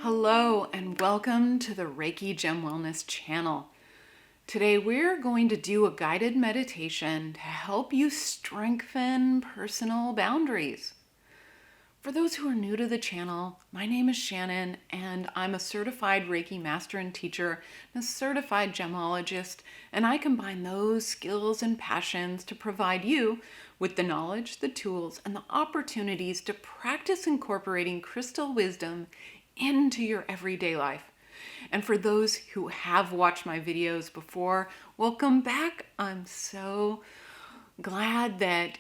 Hello and welcome to the Reiki Gem Wellness channel. Today we're going to do a guided meditation to help you strengthen personal boundaries. For those who are new to the channel, my name is Shannon and I'm a certified Reiki master and teacher and a certified gemologist, and I combine those skills and passions to provide you with the knowledge, the tools, and the opportunities to practice incorporating crystal wisdom into your everyday life. And for those who have watched my videos before, welcome back. I'm so glad that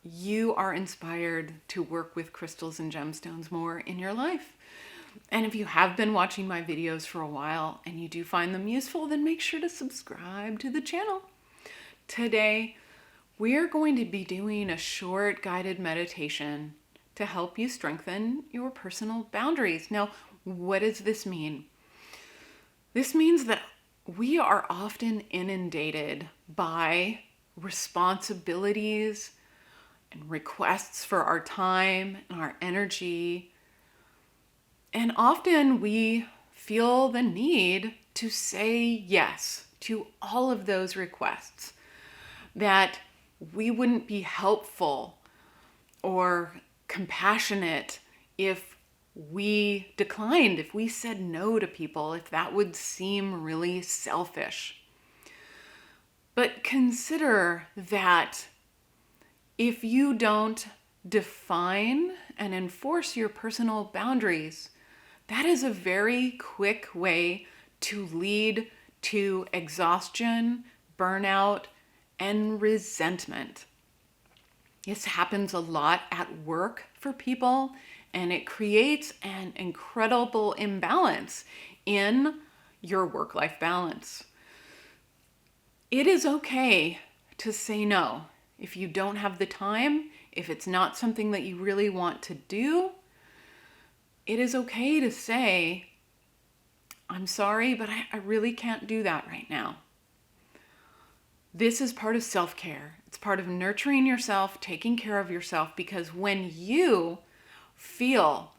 you are inspired to work with crystals and gemstones more in your life. And if you have been watching my videos for a while and you do find them useful, then make sure to subscribe to the channel. Today, we're going to be doing a short guided meditation to help you strengthen your personal boundaries. Now, what does this mean? This means that we are often inundated by responsibilities and requests for our time and our energy. And often we feel the need to say yes to all of those requests, that we wouldn't be helpful or compassionate if we declined, if we said no to people, if that would seem really selfish. But consider that if you don't define and enforce your personal boundaries, that is a very quick way to lead to exhaustion, burnout, and resentment. This happens a lot at work for people, and it creates an incredible imbalance in your work-life balance. It is okay to say no. If you don't have the time, if it's not something that you really want to do, it is okay to say, I'm sorry, but I really can't do that right now. This is part of self-care. It's part of nurturing yourself, taking care of yourself, because when you feel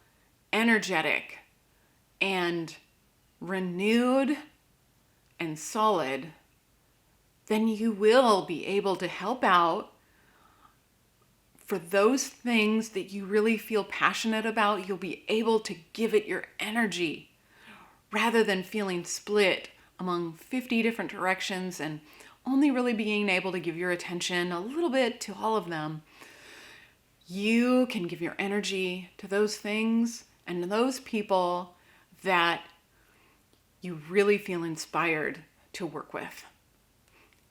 energetic and renewed and solid, then you will be able to help out for those things that you really feel passionate about. You'll be able to give it your energy rather than feeling split among 50 different directions and only really being able to give your attention a little bit to all of them. You can give your energy to those things and those people that you really feel inspired to work with.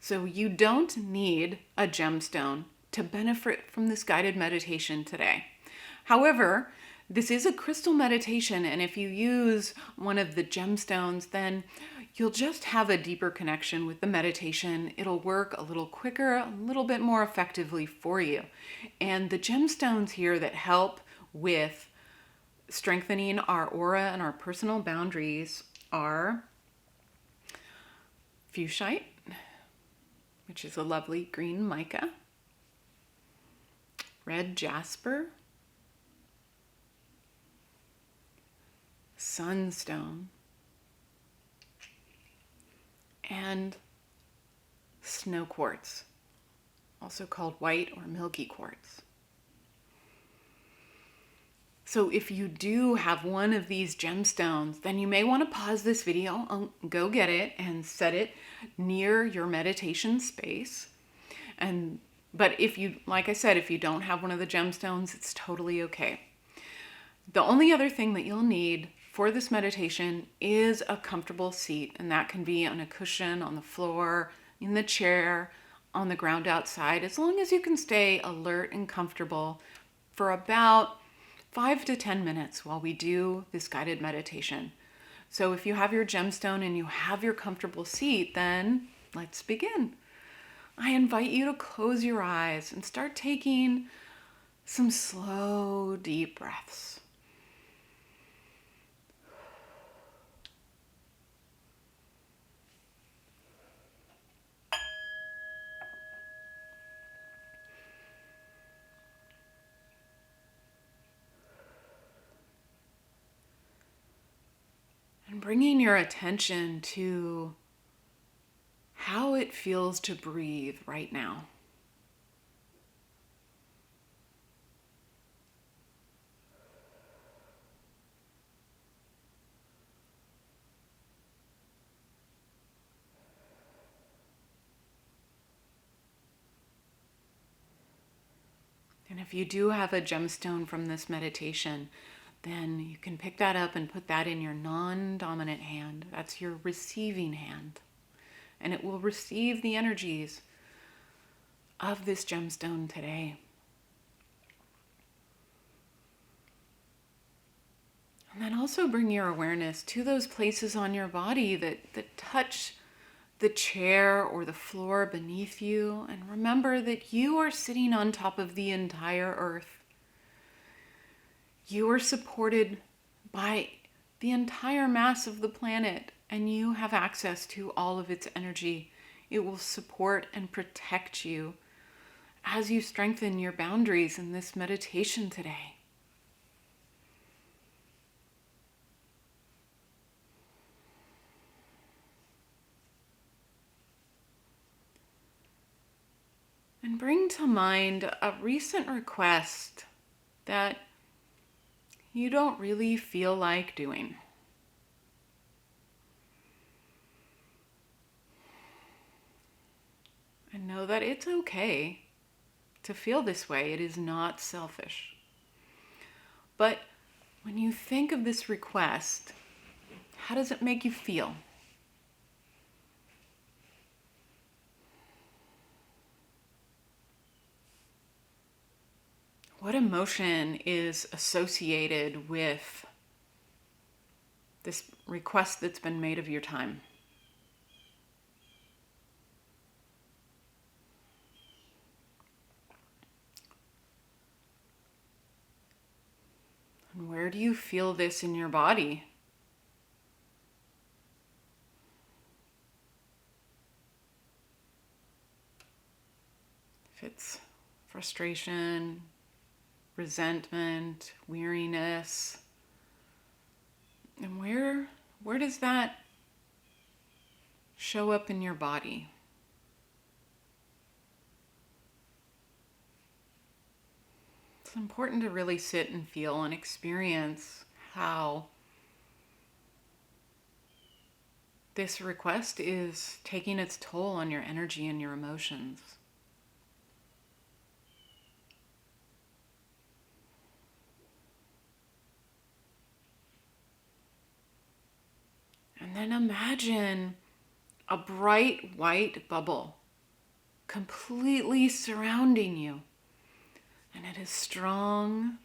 So you don't need a gemstone to benefit from this guided meditation today. However, this is a crystal meditation, and if you use one of the gemstones, then you'll just have a deeper connection with the meditation. It'll work a little quicker, a little bit more effectively for you. And the gemstones here that help with strengthening our aura and our personal boundaries are fuchsite, which is a lovely green mica, red jasper, sunstone, and snow quartz, also called white or milky quartz. So if you do have one of these gemstones, then you may want to pause this video, go get it, and set it near your meditation space. But if you, like I said, if you don't have one of the gemstones, it's totally okay. The only other thing that you'll need for this meditation is a comfortable seat, and that can be on a cushion, on the floor, in the chair, on the ground outside, as long as you can stay alert and comfortable for about 5 to 10 minutes while we do this guided meditation. So if you have your gemstone and you have your comfortable seat, then let's begin. I invite you to close your eyes and start taking some slow, deep breaths. And bringing your attention to how it feels to breathe right now. And if you do have a gemstone from this meditation, then you can pick that up and put that in your non-dominant hand. That's your receiving hand. And it will receive the energies of this gemstone today. And then also bring your awareness to those places on your body that touch the chair or the floor beneath you. And remember that you are sitting on top of the entire earth. You are supported by the entire mass of the planet, and you have access to all of its energy. It will support and protect you as you strengthen your boundaries in this meditation today. And bring to mind a recent request that you don't really feel like doing. And know that it's okay to feel this way. It is not selfish. But when you think of this request, how does it make you feel? What emotion is associated with this request that's been made of your time? And where do you feel this in your body? If it's frustration, resentment, weariness, and where does that show up in your body? It's important to really sit and feel and experience how this request is taking its toll on your energy and your emotions. And then imagine a bright white bubble completely surrounding you. And it is strong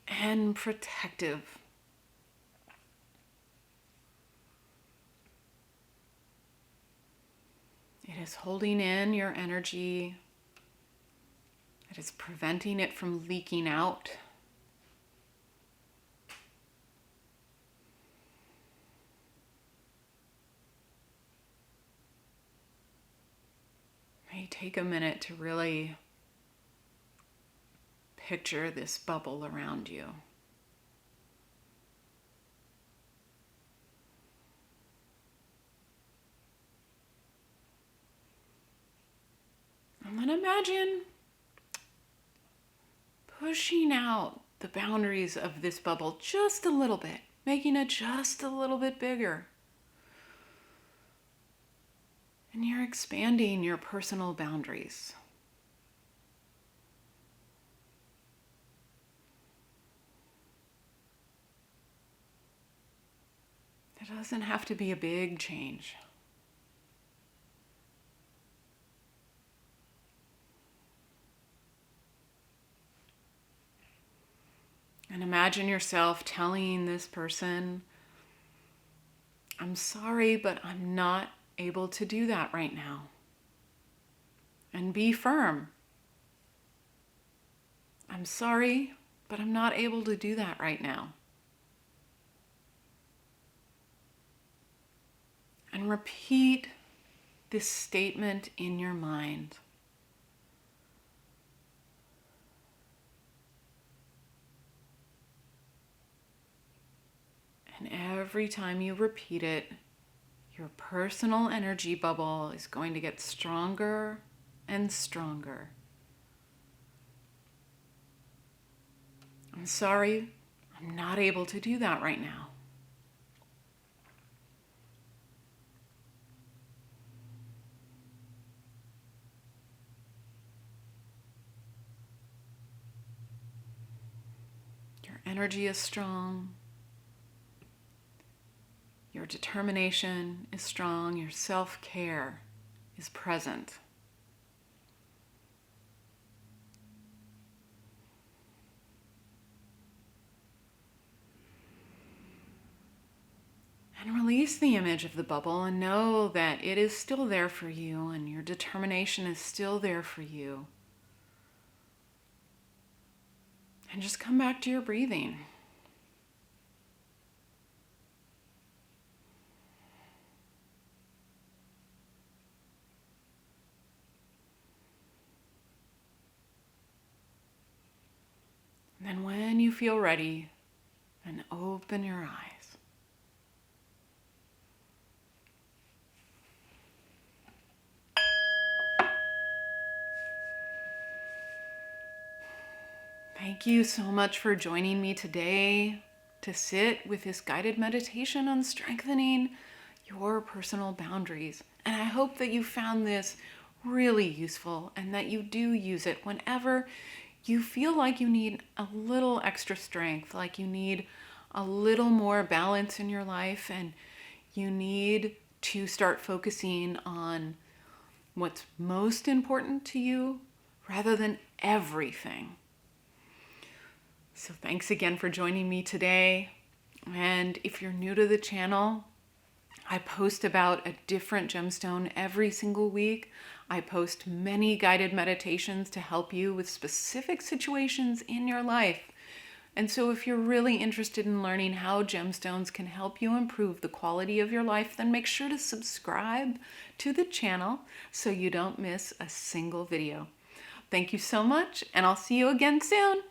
and protective. It is holding in your energy. It is preventing it from leaking out. May take a minute to really picture this bubble around you. And then imagine pushing out the boundaries of this bubble just a little bit, making it just a little bit bigger. And you're expanding your personal boundaries. It doesn't have to be a big change. And imagine yourself telling this person, I'm sorry, but I'm not able to do that right now. And be firm. I'm sorry, but I'm not able to do that right now. And repeat this statement in your mind. And every time you repeat it, your personal energy bubble is going to get stronger and stronger. I'm sorry, I'm not able to do that right now. Your energy is strong. Your determination is strong. Your self-care is present. And release the image of the bubble and know that it is still there for you and your determination is still there for you. And just come back to your breathing. And then when you feel ready, then open your eyes. Thank you so much for joining me today to sit with this guided meditation on strengthening your personal boundaries. And I hope that you found this really useful and that you do use it whenever you feel like you need a little extra strength, like you need a little more balance in your life, and you need to start focusing on what's most important to you rather than everything. So thanks again for joining me today. And if you're new to the channel, I post about a different gemstone every single week. I post many guided meditations to help you with specific situations in your life. And so if you're really interested in learning how gemstones can help you improve the quality of your life, then make sure to subscribe to the channel so you don't miss a single video. Thank you so much, and I'll see you again soon.